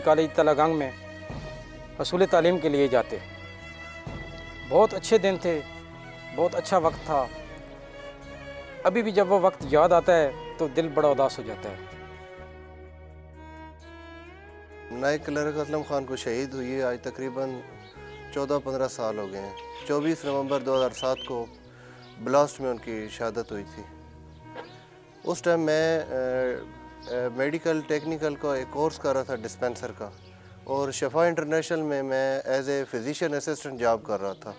College Talagang में हसूल तालीम के लिए जाते। बहुत अच्छे दिन थे, बहुत अच्छा वक्त था। अभी भी जब वो वक्त याद आता है तो दिल बड़ा उदास हो जाता है। नायक क्लर्क असलम खान को शहीद हुई है आज तकरीबन 14-15 साल हो गए हैं। 24 नवंबर 2007 को ब्लास्ट में उनकी शहादत हुई थी। उस टाइम मैं मेडिकल टेक्निकल का एक कोर्स कर रहा था डिस्पेंसर का, और शफा इंटरनेशनल में मैं as a physician assistant job कर रहा था।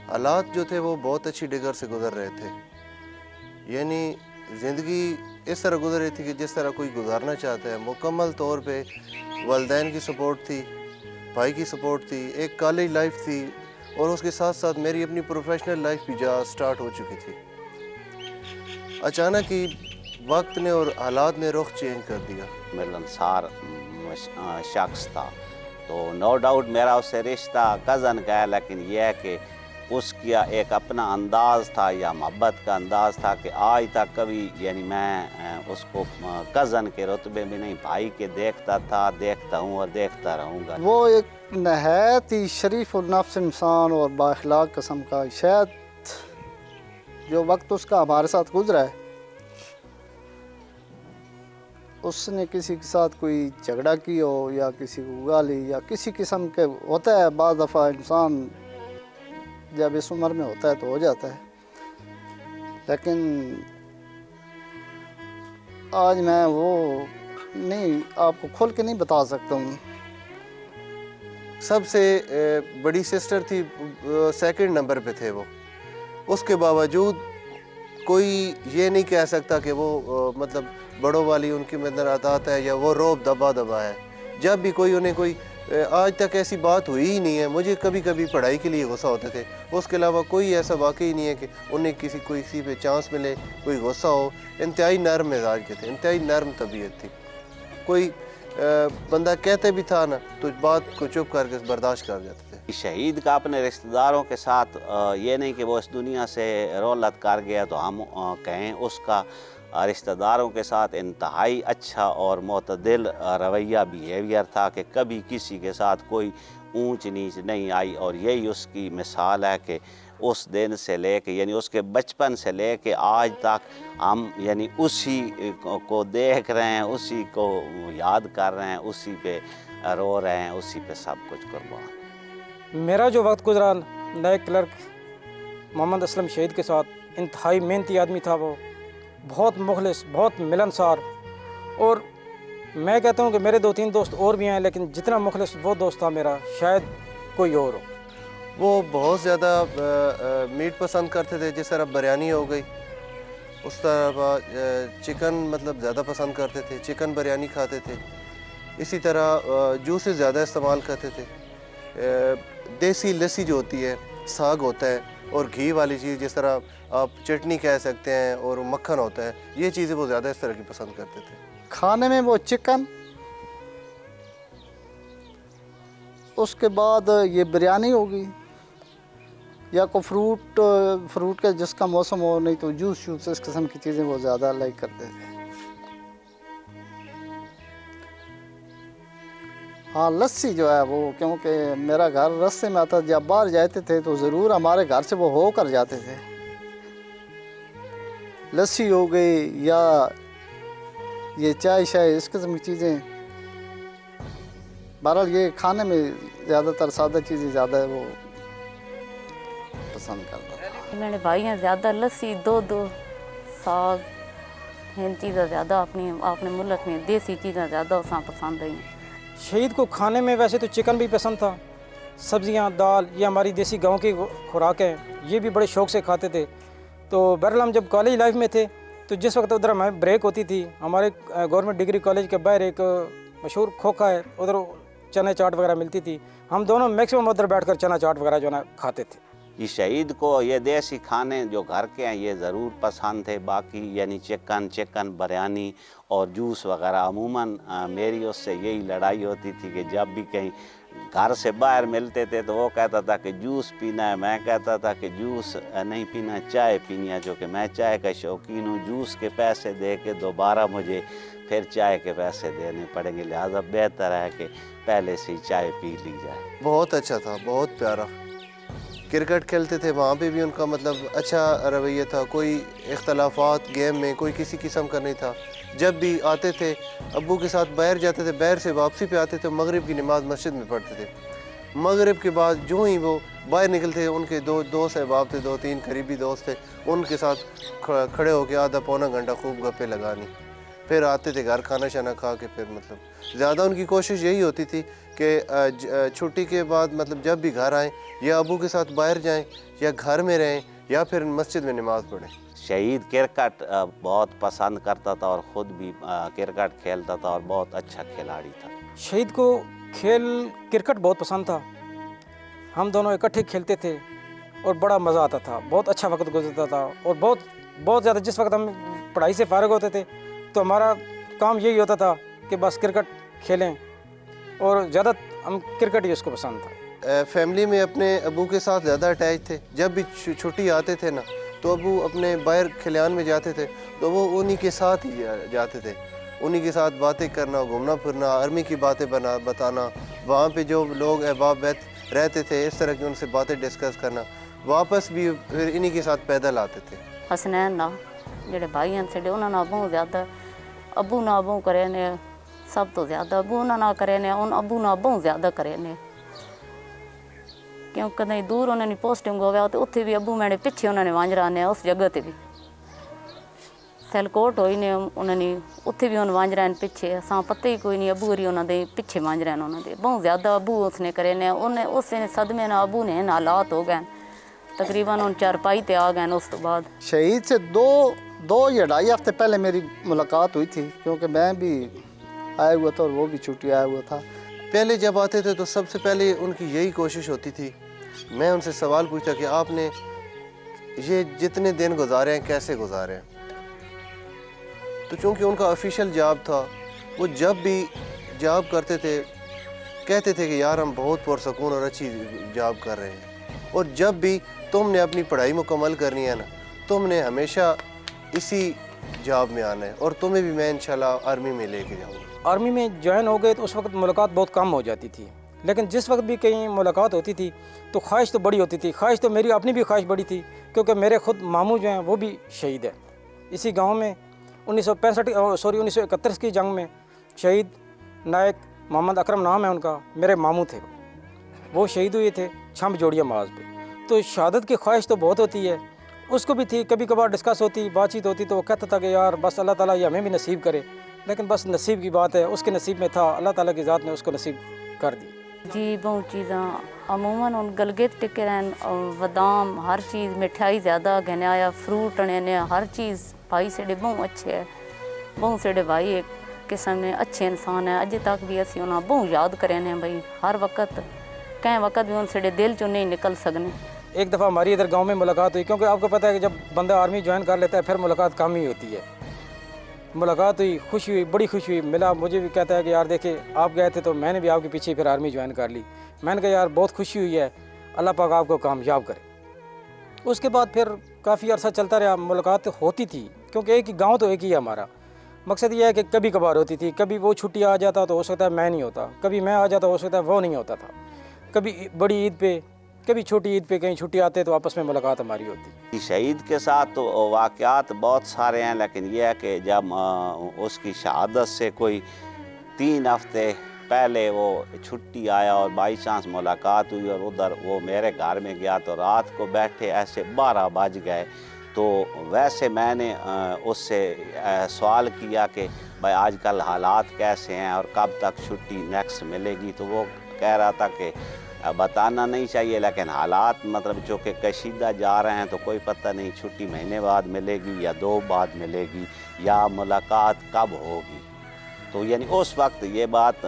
हालात जो थे वो बहुत अच्छी डिगर से गुजर रहे थे, यानी ज़िंदगी इस तरह गुजर रही थी कि जिस तरह कोई गुजारना चाहता है। मुकम्मल तौर पे वालिदैन की सपोर्ट थी, भाई की सपोर्ट थी, एक कॉलेज लाइफ थी, और उसके साथ साथ मेरी अपनी प्रोफेशनल लाइफ भी जा स्टार्ट हो चुकी थी। अचानक ही वक्त ने और हालात ने रुख चेंज कर दिया। मिलनसार शख्स था, तो नो डाउट मेरा उससे रिश्ता कज़न का है, लेकिन यह है कि उसका एक अपना अंदाज़ था या मोहब्बत का अंदाज़ था कि आज तक कभी यानी मैं उसको कज़न के रुतबे में नहीं, भाई के देखता था, देखता हूँ और देखता रहूँगा। वो एक नहायत ही शरीफ और नफ्स इंसान और बाखलाक किस्म का, शायद जो वक्त उसका हमारे साथ गुजरा है उसने किसी के साथ कोई झगड़ा की हो या किसी को गाली या किसी किस्म के, होता है बाद दफ़ा इंसान जब इस उम्र में होता है तो हो जाता है, लेकिन आज मैं वो नहीं आपको खोल के नहीं बता सकता हूँ। सबसे बड़ी सिस्टर थी, सेकंड नंबर पे थे वो। उसके बावजूद कोई ये नहीं कह सकता कि वो मतलब बड़ों वाली उनकी मदद आता है या वो रोब दबा दबा है। जब भी कोई उन्हें कोई आज तक ऐसी बात हुई ही नहीं है। मुझे कभी कभी पढ़ाई के लिए गुस्सा होते थे, उसके अलावा कोई ऐसा वाकई नहीं है कि उन्हें किसी पे चांस मिले कोई गुस्सा हो। इंतहाई नर्म मिजाज के थे, इंतहाई नर्म तबीयत थी। कोई बंदा कहते भी था ना तो बात को चुप करके बर्दाश्त कर जाते थे। शहीद का अपने रिश्तेदारों के साथ ये नहीं कि वो इस दुनिया से रौलत कर गया तो हम कहें, उसका रिश्तेदारों के साथ इंतहाई अच्छा और मोतदिल रवैया बिहेवियर था कि कभी किसी के साथ कोई ऊंच नीच नहीं आई। और यही उसकी मिसाल है कि उस दिन से लेके यानी उसके बचपन से लेके आज तक हम यानी उसी को देख रहे हैं, उसी को याद कर रहे हैं, उसी पे रो रहे हैं, उसी पे सब कुछ कुर्बान। मेरा जो वक्त गुजरा नायक क्लर्क मोहम्मद असलम शहीद के साथ, इंतहाई मेहनती आदमी था वो, बहुत मुखलिस, बहुत मिलनसार। और मैं कहता हूँ कि मेरे 2-3 दोस्त और भी हैं, लेकिन जितना मुखलिस वो दोस्त था मेरा शायद कोई और हो। वो बहुत ज़्यादा मीट पसंद करते थे, जिस तरह बिरयानी हो गई, उस तरह चिकन मतलब ज़्यादा पसंद करते थे, चिकन बिरयानी खाते थे। इसी तरह जूसेस ज़्यादा इस्तेमाल करते थे। देसी लस्सी जो होती है, साग होता है, और घी वाली चीज़ जिस तरह आप चटनी कह सकते हैं, और मक्खन होता है, ये चीज़ें वो ज़्यादा इस तरह की पसंद करते थे। खाने में वो चिकन, उसके बाद ये बिरयानी होगी या कोई फ्रूट का जिसका मौसम हो, नहीं तो जूस इस किस्म की चीज़ें वो ज़्यादा लाइक करते थे। हाँ, लस्सी जो है वो, क्योंकि मेरा घर रास्ते में आता, जब बाहर जाते थे तो ज़रूर हमारे घर से वो हो कर जाते थे। लस्सी हो गई या ये चाय शाय इस किस्म की चीज़ें। बहरहाल ये खाने में ज़्यादातर सादा चीज़ें ज़्यादा है वो पसंद करता था। मेरे भाई हैं ज़्यादा लस्सी, दूध, साग, इन चीज़ें ज़्यादा अपने मुल्क में देसी चीज़ें ज़्यादा उस पसंद आई। शहीद को खाने में वैसे तो चिकन भी पसंद था, सब्जियां, दाल, ये हमारी देसी गांव की खुराक हैं, ये भी बड़े शौक़ से खाते थे। तो बहरहाल हम जब कॉलेज लाइफ में थे तो जिस वक्त उधर हमें ब्रेक होती थी, हमारे गवर्नमेंट डिग्री कॉलेज के बाहर एक मशहूर खोखा है, उधर चने चाट वगैरह मिलती थी। हम दोनों मैक्सिमम उधर बैठकर चना चाट वगैरह जो ना खाते थे। ये शहीद को ये देसी खाने जो घर के हैं ये ज़रूर पसंद थे। बाकी यानी चिकन बिरयानी और जूस वगैरह, अमूमन मेरी उससे यही लड़ाई होती थी कि जब भी कहीं घर से बाहर मिलते थे तो वो कहता था कि जूस पीना है, मैं कहता था कि जूस नहीं पीना, चाय पीनी है, जो कि मैं चाय का शौकीन हूँ। जूस के पैसे दे के दोबारा मुझे फिर चाय के पैसे देने पड़ेंगे, लिहाजा बेहतर है कि पहले से ही चाय पी ली जाए। बहुत अच्छा था, बहुत प्यारा। क्रिकेट खेलते थे, वहाँ पे भी उनका मतलब अच्छा रवैया था, कोई इख्तलाफात गेम में कोई किसी किस्म का नहीं था। जब भी आते थे अब्बू के साथ बाहर जाते थे, बाहर से वापसी पे आते थे, मगरिब की नमाज़ मस्जिद में पढ़ते थे। मगरिब के बाद जो ही वो बाहर निकलते, उनके दो दोस्त अहबाब थे, 2-3 करीबी दोस्त थे, उनके साथ खड़े होकर आधा पौना घंटा खूब गप्पे लगानी। फिर आते थे घर, खाना शाना खा के फिर मतलब ज़्यादा उनकी कोशिश यही होती थी कि छुट्टी के बाद मतलब जब भी घर आएँ या अब्बू के साथ बाहर जाएं या घर में रहें या फिर मस्जिद में नमाज़ पढ़ें। शहीद क्रिकेट बहुत पसंद करता था और ख़ुद भी क्रिकेट खेलता था और बहुत अच्छा खिलाड़ी था। शहीद को खेल क्रिकेट बहुत पसंद था, हम दोनों इकट्ठे खेलते थे और बड़ा मज़ा आता था, बहुत अच्छा वक्त गुजरता था। और बहुत ज़्यादा जिस वक्त हम पढ़ाई से फारिग होते थे तो हमारा काम यही होता था कि बस क्रिकेट खेलें, और ज़्यादा हम क्रिकेट ही उसको पसंद था। फैमिली में अपने अबू के साथ ज़्यादा अटैच थे। जब भी छुट्टी आते थे ना तो अबू अपने बाहर खलियान में जाते थे तो वो उन्हीं के साथ ही जाते थे, उन्हीं के साथ बातें करना, घूमना फिरना, आर्मी की बातें बताना, वहाँ पे जो लोग अहबाब रहते थे इस तरह की उनसे बातें डिस्कस करना। वापस भी फिर इन्हीं के साथ पैदल आते थे। हसनैन ना ਜਿਹੜੇ ਭਾਈ ਹਨ ਸਾਡੇ ਉਹਨਾਂ ਨਾਲ ਬਹੁਤ ਜ਼ਿਆਦਾ ਅੱਬੂ ਨਾਲ ਬਹੁਤ ਕਰੇ ਨੇ, ਸਭ ਤੋਂ ਜ਼ਿਆਦਾ ਅੱਬੂ ਉਹਨਾਂ ਨਾਲ ਕਰੇ ਨੇ, ਹੁਣ ਅੱਬੂ ਨਾਲ ਬਹੁਤ ਜ਼ਿਆਦਾ ਕਰੇ ਨੇ। ਕਿਉਂ ਕਦੇ ਦੂਰ ਉਹਨਾਂ ਦੀ ਪੋਸਟਿੰਗ ਹੋਵੇ ਤੇ ਉੱਥੇ ਵੀ ਅੱਬੂ ਮੈਨੇ ਪਿੱਛੇ ਉਹਨਾਂ ਨੇ ਵਾਂਝਰਾ ਨੇ, ਉਸ ਜਗ੍ਹਾ ਤੇ ਵੀ ਸੈਲਕੋਟ ਹੋਈ ਨੇ ਉਹਨਾਂ ਨੇ, ਉੱਥੇ ਵੀ ਹੁਣ ਵਾਂਝਰਾ ਨੇ ਪਿੱਛੇ, ਅਸਾਂ ਪਤਾ ਹੀ ਕੋਈ ਨਹੀਂ ਅੱਬੂ ਹੋਰੀ ਉਹਨਾਂ ਦੇ ਪਿੱਛੇ ਵਾਂਝਰਾ ਨੇ ਉਹਨਾਂ ਦੇ ਬਹੁਤ ਜ਼ਿਆਦਾ ਅੱਬੂ ਉਸਨੇ ਕਰੇ ਨੇ। ਉਹਨੇ ਉਸੇ ਸਦਮੇ ਨਾਲ ਅੱਬੂ ਨੇ ਹਾਲਾਤ ਹੋ ਗਏ तकरीबन उन चारपाई पे आ गए। उस तो बाद शहीद से दो या ढाई हफ्ते पहले मेरी मुलाकात हुई थी, क्योंकि मैं भी आया हुआ था और वो भी छुट्टी आया हुआ था। पहले जब आते थे तो सबसे पहले उनकी यही कोशिश होती थी, मैं उनसे सवाल पूछता कि आपने ये जितने दिन गुजारे हैं कैसे गुजारे हैं। तो चूँकि उनका ऑफिशियल जॉब था, वो जब भी जॉब करते थे कहते थे कि यार हम बहुत पुरसकून और अच्छी जॉब कर रहे हैं, और जब भी तुमने अपनी पढ़ाई मुकम्मल करनी है ना, तुमने हमेशा इसी जॉब में आना है, और तुम्हें भी मैं इंशाल्लाह आर्मी में लेके जाऊँगा। आर्मी में ज्वाइन हो गए तो उस वक्त मुलाकात बहुत कम हो जाती थी, लेकिन जिस वक्त भी कहीं मुलाकात होती थी तो ख्वाहिश तो बड़ी होती थी। ख्वाहिश तो मेरी अपनी भी ख्वाहिश बड़ी थी, क्योंकि मेरे खुद मामू जो हैं वो भी शहीद हैं इसी गांव में। 1971 की जंग में शहीद नायक मोहम्मद अकरम नाम है उनका, मेरे मामू थे, वो शहीद हुए थे छंब जोड़िया माज पे। तो शहादत की ख्वाहिश तो बहुत होती है, उसको भी थी। कभी कभार डिस्कस होती, बातचीत होती तो वो कहता था कि यार बस अल्लाह ताला ये हमें भी नसीब करे, लेकिन बस नसीब की बात है, उसके नसीब में था, अल्लाह ताला की ज़ात ने उसको नसीब कर दी। जी बहुत चीज़ां अमूमन उन गलगित टिके रहन, बादाम हर चीज़, मिठाई ज़्यादा गहने आया, फ्रूट ने हर चीज़ भाई सेडे बहुत अच्छे है, बहुत सेडे भाई एक किस्म ने अच्छे इंसान है। अजे तक भी असी उन्हें बहुत याद करें ने भाई, हर वक्त कहीं वक्त भी उन सेडे दिल चो नहीं निकल सकने। एक दफ़ा हमारी इधर गांव में मुलाकात हुई, क्योंकि आपको पता है कि जब बंदा आर्मी ज्वाइन कर लेता है फिर मुलाकात कम ही होती है। मुलाकात हुई, खुशी हुई, बड़ी खुशी हुई, मिला, मुझे भी कहता है कि यार देखिए आप गए थे तो मैंने भी आपके पीछे फिर आर्मी ज्वाइन कर ली। मैंने कहा यार बहुत खुशी हुई है, अल्लाह पाक आपको कामयाब करे। उसके बाद फिर काफ़ी अर्सा चलता रहा, मुलाकात होती थी, क्योंकि एक ही गाँव तो एक ही है हमारा। मकसद ये है कि कभी कभार होती थी, कभी वो छुट्टी आ जाता तो हो सकता है मैं नहीं होता, कभी मैं आ जाता हो सकता है वो नहीं होता था, कभी बड़ी ईद पे, कभी छोटी ईद पे कहीं छुट्टी आते तो आपस में मुलाकात हमारी होती। शहीद के साथ तो वाक़यात बहुत सारे हैं, लेकिन यह है कि जब उसकी शहादत से कोई 3 हफ्ते पहले वो छुट्टी आया और बाई चांस मुलाकात हुई, और उधर वो मेरे घर में गया तो रात को बैठे ऐसे 12 बज गए। तो वैसे मैंने उससे सवाल किया कि भाई आजकल हालात कैसे हैं और कब तक छुट्टी नेक्स्ट मिलेगी। तो वो कह रहा था कि बताना नहीं चाहिए, लेकिन हालात मतलब जो कि कशीदा जा रहे हैं तो कोई पता नहीं छुट्टी महीने बाद मिलेगी या 2 बाद मिलेगी या मुलाकात कब होगी। तो यानी उस वक्त ये बात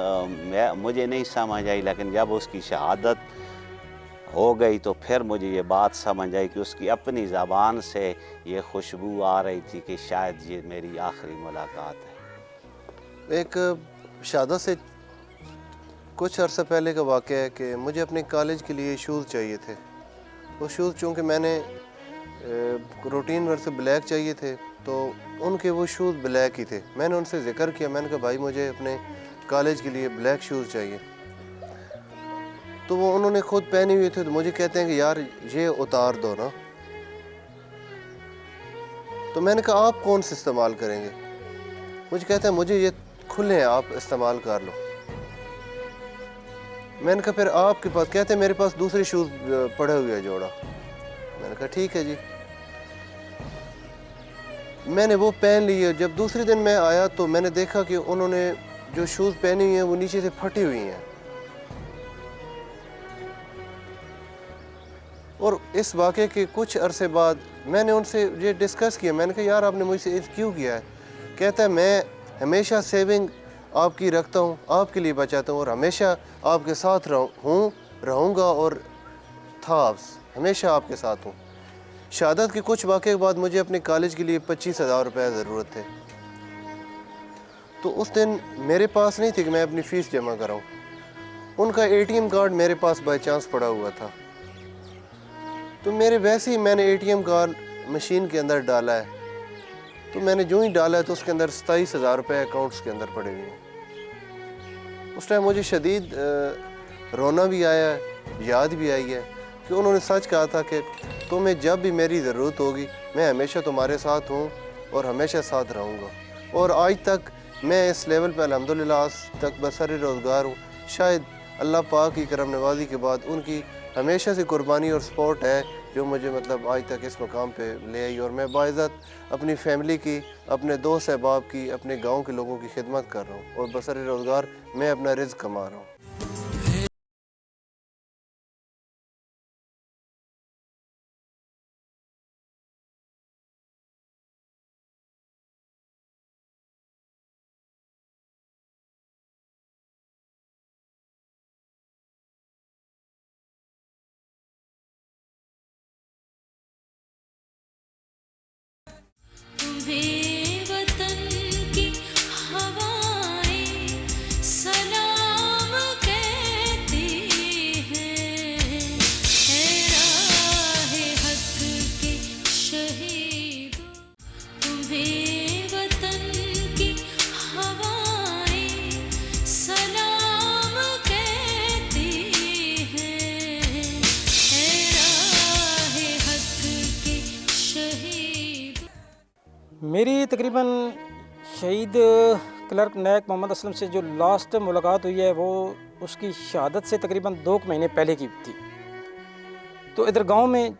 मुझे नहीं समझ आई, लेकिन जब उसकी शहादत हो गई तो फिर मुझे ये बात समझ आई कि उसकी अपनी ज़बान से ये खुशबू आ रही थी कि शायद ये मेरी आखिरी मुलाकात है। एक शहादत से कुछ अरसा पहले का वाक़या है कि मुझे अपने कॉलेज के लिए शूज़ चाहिए थे। वो शूज़ चूँकि मैंने रूटीन वर्क से ब्लैक चाहिए थे, तो उनके वो शूज़ ब्लैक ही थे। मैंने उनसे ज़िक्र किया, मैंने कहा भाई मुझे अपने कॉलेज के लिए ब्लैक शूज़ चाहिए। तो वो उन्होंने खुद पहने हुए थे, तो मुझे कहते हैं कि यार ये उतार दो ना। तो मैंने कहा आप कौन से इस्तेमाल करेंगे? मुझे कहते हैं मुझे ये खुले हैं, आप इस्तेमाल कर लो। मैंने कहा फिर आपके पास? कहते हैं मेरे पास दूसरे शूज़ पड़े हुए हैं जोड़ा। मैंने कहा ठीक है जी। मैंने वो पहन लिए। जब दूसरे दिन मैं आया तो मैंने देखा कि उन्होंने जो शूज़ पहनी हुई हैं वो नीचे से फटी हुई हैं। और इस वाक़े के कुछ अरसे बाद मैंने उनसे ये डिस्कस किया। मैंने कहा यार आपने मुझसे क्यों किया है? कहता है मैं हमेशा सेविंग आपकी रखता हूँ, आपके लिए बचाता हूँ और हमेशा आपके साथ रहूँगा और था हमेशा आपके साथ हूँ। शहादत के कुछ वाक़े के बाद मुझे अपने कॉलेज के लिए 25,000 रुपये ज़रूरत थे। तो उस दिन मेरे पास नहीं थी कि मैं अपनी फ़ीस जमा कराऊँ। उनका ATM कार्ड मेरे पास बाई चांस पड़ा हुआ था। तो मेरे वैसे ही मैंने ATM कार्ड मशीन के अंदर डाला है। तो मैंने जो ही डाला है तो उसके अंदर 27,000 रुपये अकाउंट्स के अंदर पड़े हुए हैं। उस टाइम मुझे शदीद रोना भी आया है, याद भी आई है कि उन्होंने सच कहा था कि तुम्हें जब भी मेरी ज़रूरत होगी मैं हमेशा तुम्हारे साथ हूँ और हमेशा साथ रहूँगा। और आज तक मैं इस लेवल पे अल्हम्दुलिल्लाह आज तक बसर रोज़गार हूँ। शायद अल्लाह पाक की करम नवाज़ी के बाद उनकी हमेशा से कुर्बानी और सपोर्ट है जो मुझे मतलब आज तक इस मुकाम पे ले आई। और मैं बाइज़्ज़त अपनी फैमिली की, अपने दोस्त अहबाब की, अपने गांव के लोगों की खिदमत कर रहा हूँ और बसर रोज़गार मैं अपना रिज़्क़ कमा रहा हूँ। वतन की हवाएं सलाम कहती हैं, राहे हक के शहीद। तुम्हें वतन की हवाएं सलाम कहती हैं, राहे हक के शहीद। मेरी तकरीबन शहीद क्लर्क नायक मोहम्मद असलम से जो लास्ट मुलाकात हुई है वो उसकी शहादत से तकरीबन 2 महीने पहले की थी। तो इधर गांव में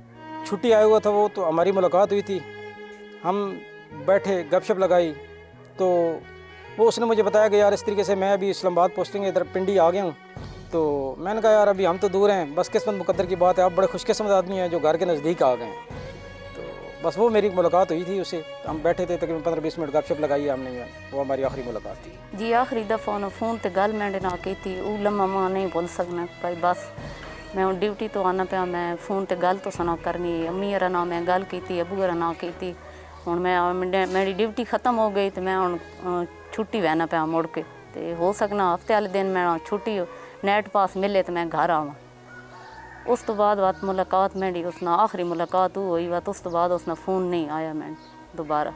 छुट्टी आया हुआ था वो, तो हमारी मुलाकात हुई थी। हम बैठे गपशप लगाई तो वो उसने मुझे बताया कि यार इस तरीके से मैं अभी इस्लामाबाद पोस्टिंग इधर पिंडी आ गया हूँ। तो मैंने कहा यार अभी हम तो दूर हैं, बस किस्मत मुकद्दर की बात है, आप बड़े खुशकिस्मत आदमी हैं जो घर के नज़दीक आ गए हैं। बस वो मेरी मुलाकात हुई थी उससे। हम बैठे थे तकरीबन 15-20 मिनट गपशप लगाई हमने, वो हमारी आखिरी मुलाकात थी जी। आखिरी दफ़ा उन्होंने फ़ोन ते गल मैंने ना की थी, वो लम्हा मां नहीं भूल सकना भाई। बस मैं हूँ ड्यूटी तो आना पाया, मैं फ़ोन ते गल तो सुना करनी। अम्मी हरा ना मैं गल की, अबू हरा ना की। हूँ मैं मेरी ड्यूटी ख़त्म हो गई तो मैं हूँ छुट्टी वहना पाया मुड़ के। तो हो सकना हफ्ते वाले दिन मैं छुट्टी नेट पास मिले तो मैं घर आवां। उस तो बाद बात मुलाकात मेरी उसना आखिरी मुलाकात हुई बात, उस तो बाद उसना फ़ोन नहीं आया मैं दोबारा।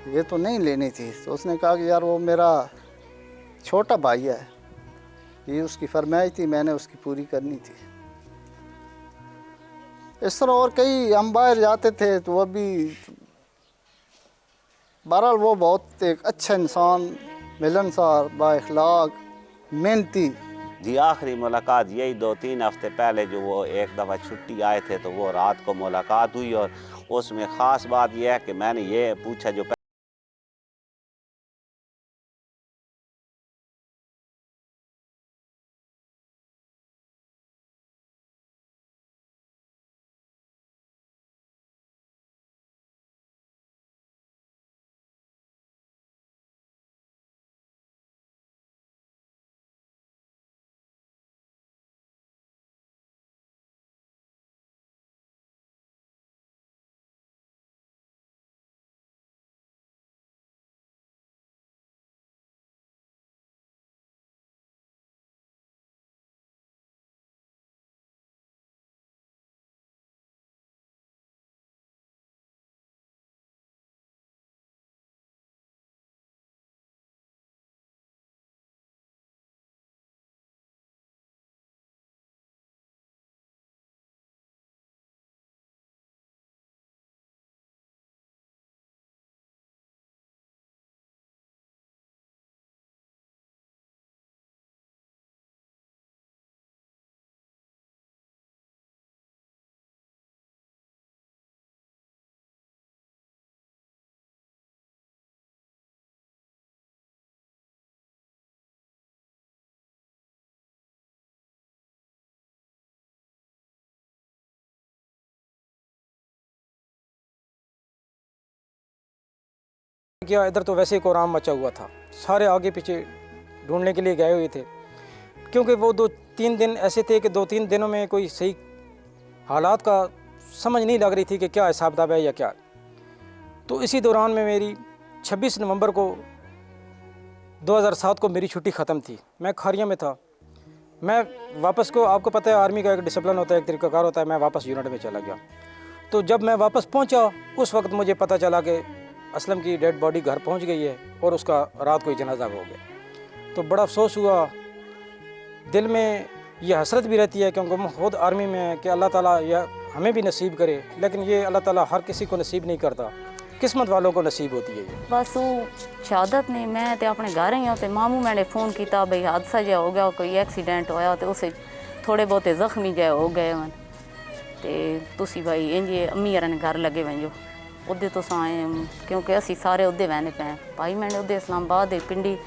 ये तो नहीं लेनी थी। तो उसने कहा कि यार वो मेरा छोटा भाई है, ये उसकी फरमाइश थी, मैंने उसकी पूरी करनी थी। इस तरह और कई हम बाहर जाते थे तो वो भी बहरहाल वो बहुत एक अच्छा इंसान, मिलनसार, बाइखलाक, मेहनती। जी आखिरी मुलाकात यही 2-3 हफ्ते पहले जो वो एक दफ़ा छुट्टी आए थे तो वो रात को मुलाकात हुई, और उसमें ख़ास बात यह है कि मैंने ये पूछा जो किया, इधर तो वैसे ही कोराम मचा हुआ था, सारे आगे पीछे ढूंढने के लिए गए हुए थे, क्योंकि वो 2-3 दिन ऐसे थे कि 2-3 दिनों में कोई सही हालात का समझ नहीं लग रही थी कि क्या हिसाब किताब है या क्या। तो इसी दौरान में मेरी 26 नवंबर को 2007 को मेरी छुट्टी ख़त्म थी, मैं खारिया में था। मैं वापस को, आपको पता है आर्मी का एक डिसिप्लिन होता है, एक तरीक़ाकार होता है, मैं वापस यूनिट में चला गया। तो जब मैं वापस पहुंचा उस वक्त मुझे पता चला कि असलम की डेड बॉडी घर पहुंच गई है और उसका रात को ही जनाजा हो गया। तो बड़ा अफसोस हुआ, दिल में ये हसरत भी रहती है क्योंकि हम खुद आर्मी में हैं कि अल्लाह ताला या हमें भी नसीब करे, लेकिन ये अल्लाह ताला हर किसी को नसीब नहीं करता, किस्मत वालों को नसीब होती है ये। बस वो शहादत ने मैं तो अपने घर ही तो मामू मैंने फ़ोन किया भाई हादसा जहा हो गया, कोई एक्सीडेंट होया तो उसे थोड़े बहुते जख्मी जहे हो गए वन, तो तुसी भाई इंजे अम्मी यार ने घर लगे वंजो उदे तो आए, क्योंकि असी सारे उदे बहने पे भाई मैंने उदे इस्लामाबाद पिंडी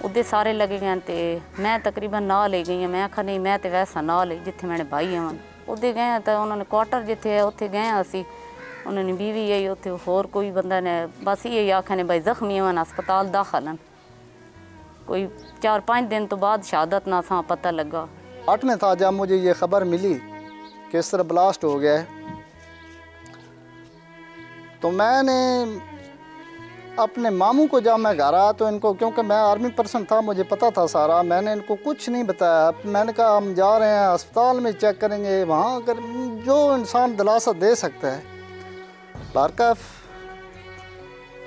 उदे सारे लगे गए, तो मैं तकरीबन ना ले गई मैं आखा नहीं मैं तो वैसा ना ले जिथे मैंने भाई आवन उदे गए, तो उन्होंने क्वार्टर जिथे है उत्थे गए असी, उन्होंने बीवी आई उत्थे होर कोई बंदा ने बस ये आखा ने भाई जख्मी वन अस्पताल दाखिल हैं। कोई 4-5 दिन तो बाद शहादत ना सा पता लगा। 8 में था जब मुझे ये खबर मिली कि इस तरह ब्लास्ट हो गया है, तो मैंने अपने मामू को जब मैं घर आया तो इनको, क्योंकि मैं आर्मी पर्सन था मुझे पता था सारा, मैंने इनको कुछ नहीं बताया। मैंने कहा हम जा रहे हैं अस्पताल में चेक करेंगे, वहाँ अगर जो इंसान दिलासा दे सकता है। बारकफ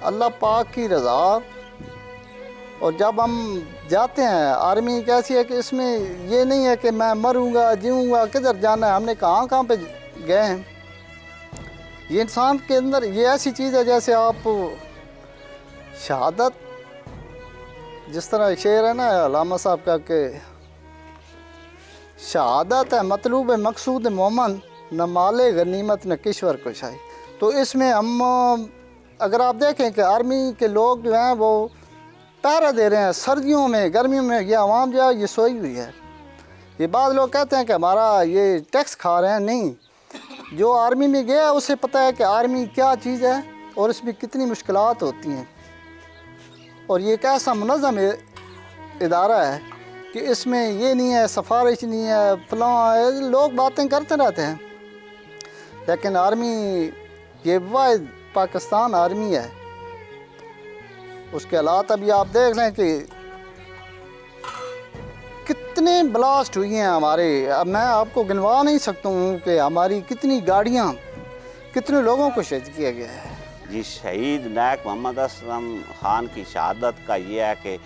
अल्लाह पाक की रज़ा, और जब हम जाते हैं आर्मी कैसी है कि इसमें ये नहीं है कि मैं मरूंगा जीऊँगा किधर जाना है, हमने कहाँ कहाँ पे गए हैं। ये इंसान के अंदर ये ऐसी चीज़ है जैसे आप शहादत, जिस तरह शेर है ना अलामा साहब का कि शहादत है मतलूब मकसूद मोमन, न माले गनीमत न किश्वर कुशाई। तो इसमें हम अगर आप देखें कि आर्मी के लोग जो हैं वो पहरा दे रहे हैं सर्दियों में गर्मियों में, ये आवाम जो है ये सोई हुई है। ये बाद लोग कहते हैं कि हमारा ये टैक्स खा रहे हैं, नहीं, जो आर्मी में गया उसे पता है कि आर्मी क्या चीज़ है और इसमें कितनी मुश्किलात होती हैं, और ये एक ऐसा मुनज़्ज़म इदारा है कि इसमें ये नहीं है सिफारिश नहीं है फलां है, लोग बातें करते रहते हैं, लेकिन आर्मी ये वाहिद पाकिस्तान आर्मी है। उसके हालात अभी आप देख लें कि कितने ब्लास्ट हुई हैं हमारे, अब मैं आपको गिनवा नहीं सकता हूँ कि हमारी कितनी गाड़ियाँ, कितने लोगों को शहीद किया गया है। जी शहीद नायक मोहम्मद असलम ख़ान की शहादत का ये है कि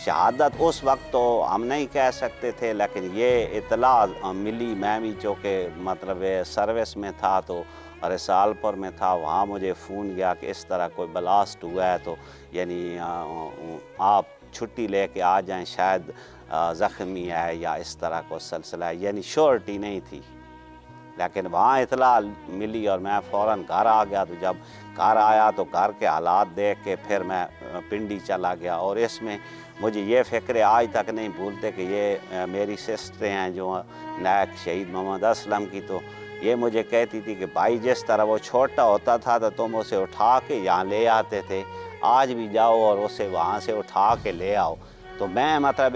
शहादत उस वक्त तो हम नहीं कह सकते थे, लेकिन ये इतला मिली, मैं भी जो कि मतलब सर्विस में था तो और रसालपुर में था, वहाँ मुझे फ़ोन गया कि इस तरह कोई ब्लास्ट हुआ है, तो यानी आप छुट्टी लेके आ जाएं, शायद ज़ख्मी है या इस तरह को सिलसिला है, यानी श्योरिटी नहीं थी। लेकिन वहाँ इतला मिली और मैं फ़ौरन घर आ गया। तो जब घर आया तो घर के हालात देख के फिर मैं पिंडी चला गया। और इसमें मुझे ये फ़िक्र आज तक नहीं भूलते कि ये मेरी सिस्टरें हैं जो नायक शहीद मोहम्मद असलम की, तो ये मुझे कहती थी कि भाई जिस तरह वो छोटा होता था तो तुम उसे उठा के यहाँ ले आते थे, आज भी जाओ और उसे वहाँ से उठा के ले आओ। तो मैं मतलब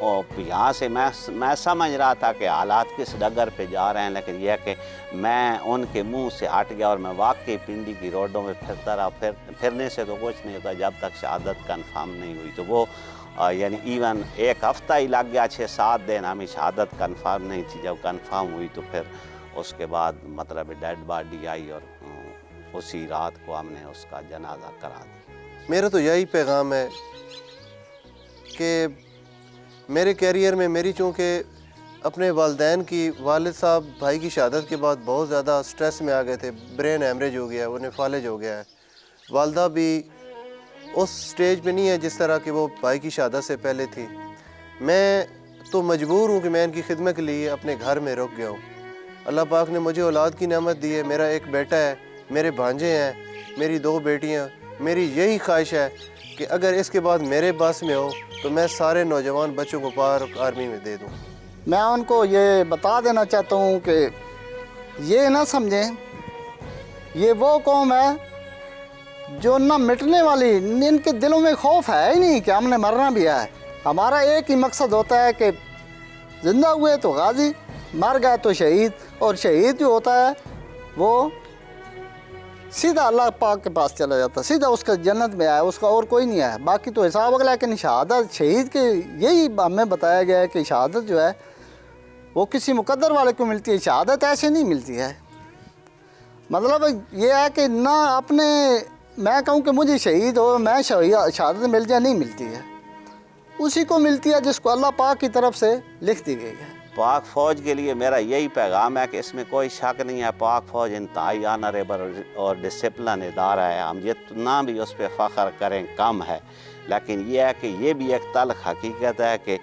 यहाँ से मैं समझ रहा था कि हालात किस डगर पे जा रहे हैं, लेकिन यह कि मैं उनके मुंह से हट गया और मैं वाकई पिंडी की रोडों में फिरता रहा। फिरने से तो कुछ नहीं होता जब तक शहादत कंफर्म नहीं हुई। तो वो यानी इवन एक हफ़्ता ही लग गया, 6-7 दिन हमें शहादत कंफर्म नहीं थी। जब कंफर्म हुई तो फिर उसके बाद मतलब डेड बॉडी आई और उसी रात को हमने उसका जनाजा करा दिया। मेरा तो यही पैगाम है कि मेरे कैरियर में मेरी चूँकि अपने वालिदैन की, वालिद साहब भाई की शहादत के बाद बहुत ज़्यादा स्ट्रेस में आ गए थे, ब्रेन हैमरेज हो गया है, उन्हें फालिज हो गया है। वालदा भी उस स्टेज पे नहीं है जिस तरह कि वो भाई की शहादत से पहले थी। मैं तो मजबूर हूँ कि मैं इनकी खिदमत के लिए अपने घर में रुक गया हूँ। अल्लाह पाक ने मुझे औलाद की नेमत दी है, मेरा एक बेटा है, मेरे भांजे हैं, मेरी 2 बेटियाँ। मेरी यही ख्वाहिश है कि अगर इसके बाद मेरे बस में हो तो मैं सारे नौजवान बच्चों को पाक आर्मी में दे दूँ। मैं उनको ये बता देना चाहता हूँ कि ये ना समझें ये वो कौम है जो ना मिटने वाली, इनके दिलों में खौफ है ही नहीं कि हमने मरना भी है। हमारा एक ही मकसद होता है कि ज़िंदा हुए तो गाजी, मर गए तो शहीद। और शहीद जो होता है वो सीधा अल्लाह पाक के पास चला जाता, सीधा उसका जन्नत में आया, उसका और कोई नहीं आया। बाकी तो हिसाब अगला। लेकिन शहादत शहीद के यही हमें बताया गया है कि शहादत जो है वो किसी मुकद्दर वाले को मिलती है, शहादत ऐसे नहीं मिलती है। मतलब ये है कि ना अपने मैं कहूँ कि मुझे शहीद हो, मैं शहादत मिल जाए, नहीं मिलती है। उसी को मिलती है जिसको अल्लाह पाक की तरफ से लिख दी गई है। पाक फ़ौज के लिए मेरा यही पैगाम है कि इसमें कोई शक नहीं है, पाक फ़ौज इंतहाई ऑनरेबल और डिसिप्लिन इदारा है। हम जितना भी उस पर फ़ख्र करें कम है। लेकिन यह है कि ये भी एक तल्ख़ हकीकत है कि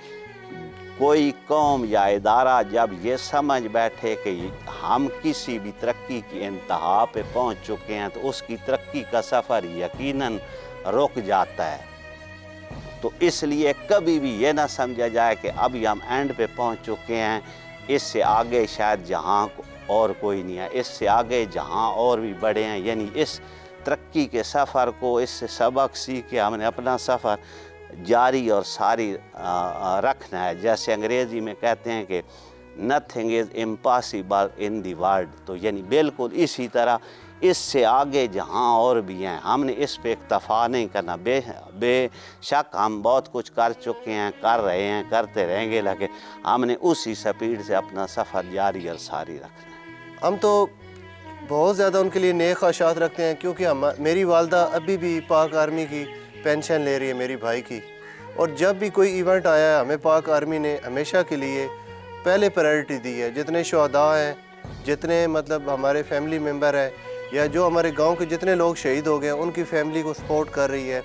कोई कौम या इदारा जब ये समझ बैठे कि हम किसी भी तरक्की की इंतहा पे पहुंच चुके हैं तो उसकी तरक्की का सफ़र यकीनन रुक जाता है। तो इसलिए कभी भी ये ना समझा जाए कि अभी हम एंड पे पहुंच चुके हैं, इससे आगे शायद जहां और कोई नहीं है, इससे आगे जहां और भी बड़े हैं। यानी इस तरक्की के सफ़र को, इससे सबक सीख के हमने अपना सफ़र जारी और सारी रखना है। जैसे अंग्रेज़ी में कहते हैं कि nothing is impossible in the world. तो यानी बिल्कुल इसी तरह इससे आगे जहाँ और भी हैं हमने इस पे इक्तफ़ा नहीं करना। बेशक हम बहुत कुछ कर चुके हैं, कर रहे हैं, करते रहेंगे, लेकिन हमने उसी स्पीड से अपना सफ़र जारी और सारी रखना है। हम तो बहुत ज़्यादा उनके लिए नेक ख्वाहिशात रखते हैं, क्योंकि मेरी वालदा अभी भी पाक आर्मी की पेंशन ले रही है मेरी भाई की। और जब भी कोई इवेंट आया है हमें पाक आर्मी ने हमेशा के लिए पहले प्रायोरिटी दी है। जितने शहदा हैं, जितने मतलब हमारे फैमिली मेम्बर हैं या जो हमारे गांव के जितने लोग शहीद हो गए उनकी फैमिली को सपोर्ट कर रही है।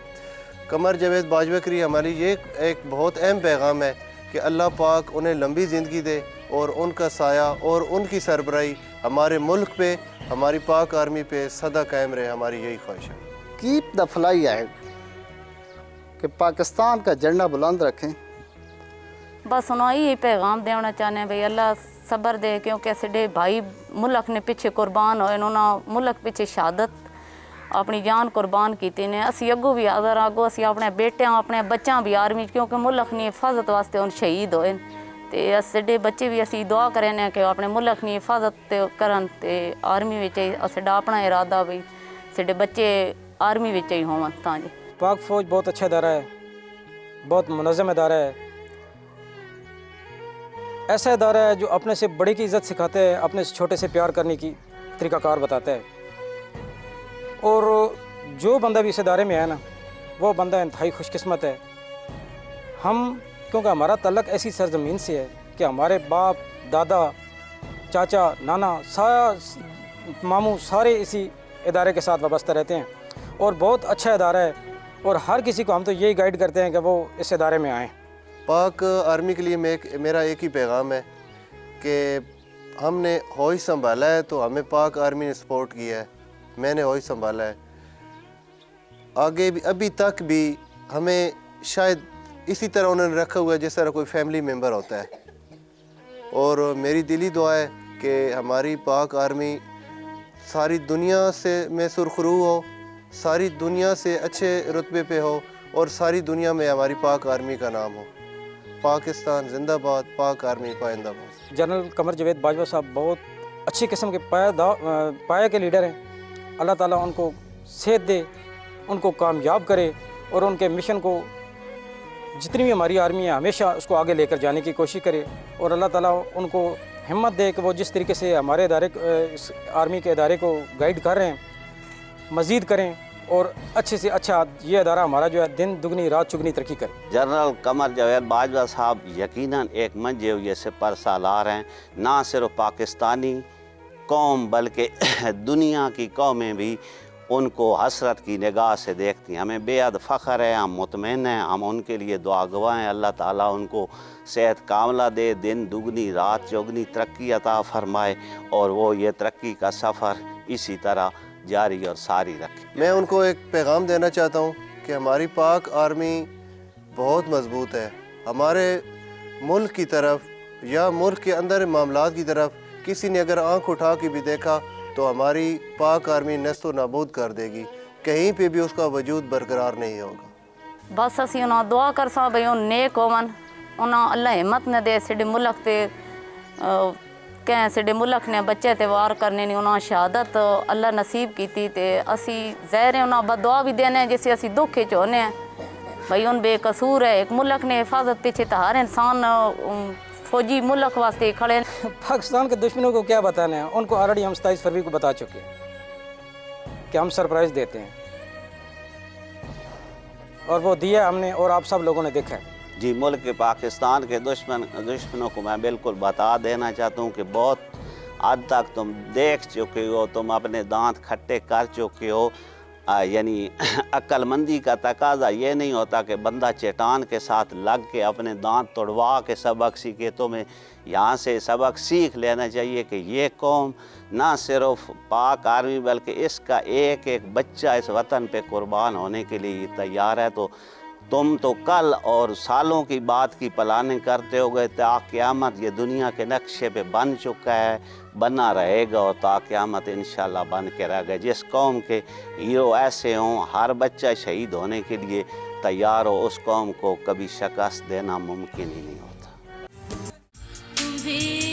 कमर जावेद बाजवा के लिए हमारी ये एक बहुत अहम पैगाम है कि अल्लाह पाक उन्हें लंबी ज़िंदगी दे और उनका साया और उनकी सरबराही हमारे मुल्क पे, हमारी पाक आर्मी पे सदा कायम रहे। हमारी यही ख्वाहिश है। कीप द फ्लाई एग, कि पाकिस्तान का झंडा बुलंद रखें। बस उन्होंने यही पैगाम देना चाहते भाई अल्लाह सबर दे, क्योंकि साडे भाई मुल्क ने पिछे कुर्बान होए, उन्होंने मुल्क पिछे शहादत अपनी जान कुर्बान की ने। असी अगों भी आदर आगो असी अपने बेटियां अपने बच्चों भी आर्मी, क्योंकि मुल्क की हिफाजत वास्ते उन शहीद होए। तो साडे बच्चे भी असी दुआ करें कि अपने मुल्क की हिफाजत करन ते आर्मी विच साडा अपना इरादा भी साडे बच्चे आर्मी विच ही होवन। तां जी पाक फ़ौज बहुत अच्छा इदारा है, बहुत मुनज़्ज़म इदारा है। ऐसा इदारा है जो अपने से बड़े की इज़्ज़त सिखाता है, अपने से छोटे से प्यार करने की तरीक़ाकार बताता है। और जो बंदा भी इस इदारे में है ना, वो बंदा इंतहाई खुशकिस्मत है। हम क्योंकि हमारा तल्लक ऐसी सरज़मीन से है कि हमारे बाप, दादा, चाचा, नाना मामू सारे इसी इदारे के साथ वाबस्ता रहते हैं और बहुत अच्छा इदारा है और हर किसी को हम तो यही गाइड करते हैं कि वो इस इदारे में आएँ। पाक आर्मी के लिए मेरा एक ही पैगाम है कि हमने हौज संभाला है तो हमें पाक आर्मी ने सपोर्ट किया है, मैंने हौज संभाला है, आगे भी अभी तक भी हमें शायद इसी तरह उन्होंने रखा हुआ है जिस तरह कोई फैमिली मेम्बर होता है। और मेरी दिली दुआ है कि हमारी पाक आर्मी सारी दुनिया से में सुरखरू हो, सारी दुनिया से अच्छे रुतबे पे हो और सारी दुनिया में हमारी पाक आर्मी का नाम हो। पाकिस्तान जिंदाबाद, पाक आर्मी पाइंदाबाद। जनरल कमर जावेद बाजवा साहब बहुत अच्छी किस्म के पाया के लीडर हैं। अल्लाह ताला उनको सेहत दे, उनको कामयाब करे और उनके मिशन को जितनी भी हमारी आर्मी है हमेशा उसको आगे लेकर जाने की कोशिश करे और अल्लाह ताला उनको हिम्मत दे कि वो जिस तरीके से हमारे इदारे इस आर्मी के इदारे को गाइड कर रहे हैं मज़ीद करें और अच्छे से अच्छा ये अदारा हमारा जो है दिन दुगनी रात चुगनी तरक्की करे। जनरल कमर जावेद बाजवा साहब यकीनन एक मंजे हुए से पर सालार हैं, ना सिर्फ पाकिस्तानी कौम बल्कि दुनिया की कौमें भी उनको हसरत की निगाह से देखती हैं। हमें बेहद फ़ख्र है, हम मुतमईन हैं, हम उनके लिए दुआ गवाह हैं। अल्लाह ताला उनको सेहत कामला दे, दिन दुगनी रात चौगनी तरक्की अता फ़रमाए और वो ये तरक्की का सफ़र इसी तरह जारी और सारी रखे। मैं उनको एक पैगाम देना चाहता हूँ कि हमारी पाक आर्मी बहुत मज़बूत है। हमारे मुल्क की तरफ या मुल्क के अंदर मामलात की तरफ किसी ने अगर आंख उठा के भी देखा तो हमारी पाक आर्मी नस्तो नाबूद कर देगी, कहीं पे भी उसका वजूद बरकरार नहीं होगा। बस असी उन्हें दुआ कर सा भाई उन नेक होवन, उन्हें अल्लाह हिम्मत न दे साडे मुल्क ते कह साडे मुल्क ने बच्चे ते वार करने नहीं, उन्हें शहादत अल्लाह नसीब की ते असी ज़ाहिर है उन्हें बदुआ भी देने जैसे असी दुख च होने हैं भाई उन बेकसूर है। एक मुल्क ने हिफाजत पीछे तो हर इंसान फौजी मुल्क वास्ते खड़े। पाकिस्तान के दुश्मनों को क्या बताना है, उनको ऑलरेडी हम 27 फरवरी को बता चुके हैं कि हम सरप्राइज़ देते हैं और वो दिया हमने और आप सब लोगों ने देखा है। जी, मुल्क के पाकिस्तान के दुश्मनों को मैं बिल्कुल बता देना चाहता हूँ कि बहुत हद तक तुम देख चुके हो, तुम अपने दांत खट्टे कर चुके हो। यानी अक्लमंदी का तकाजा ये नहीं होता कि बंदा चट्टान के साथ लग के अपने दांत तोड़वा के सबक सीखे। तुम्हें यहाँ से सबक सीख लेना चाहिए कि ये कौम ना सिर्फ पाक आर्मी बल्कि इसका एक एक बच्चा इस वतन पे कुर्बान होने के लिए तैयार है। तो तुम तो कल और सालों की बात की प्लानिंग करते हो गए, ता क़यामत ये दुनिया के नक्शे पे बन चुका है, बना रहेगा और ता क़यामत इंशाल्लाह बन के रहेगा। जिस कौम के हीरो ऐसे हों, हर बच्चा शहीद होने के लिए तैयार हो, उस कौम को कभी शिकस्त देना मुमकिन ही नहीं होता। तुम्हें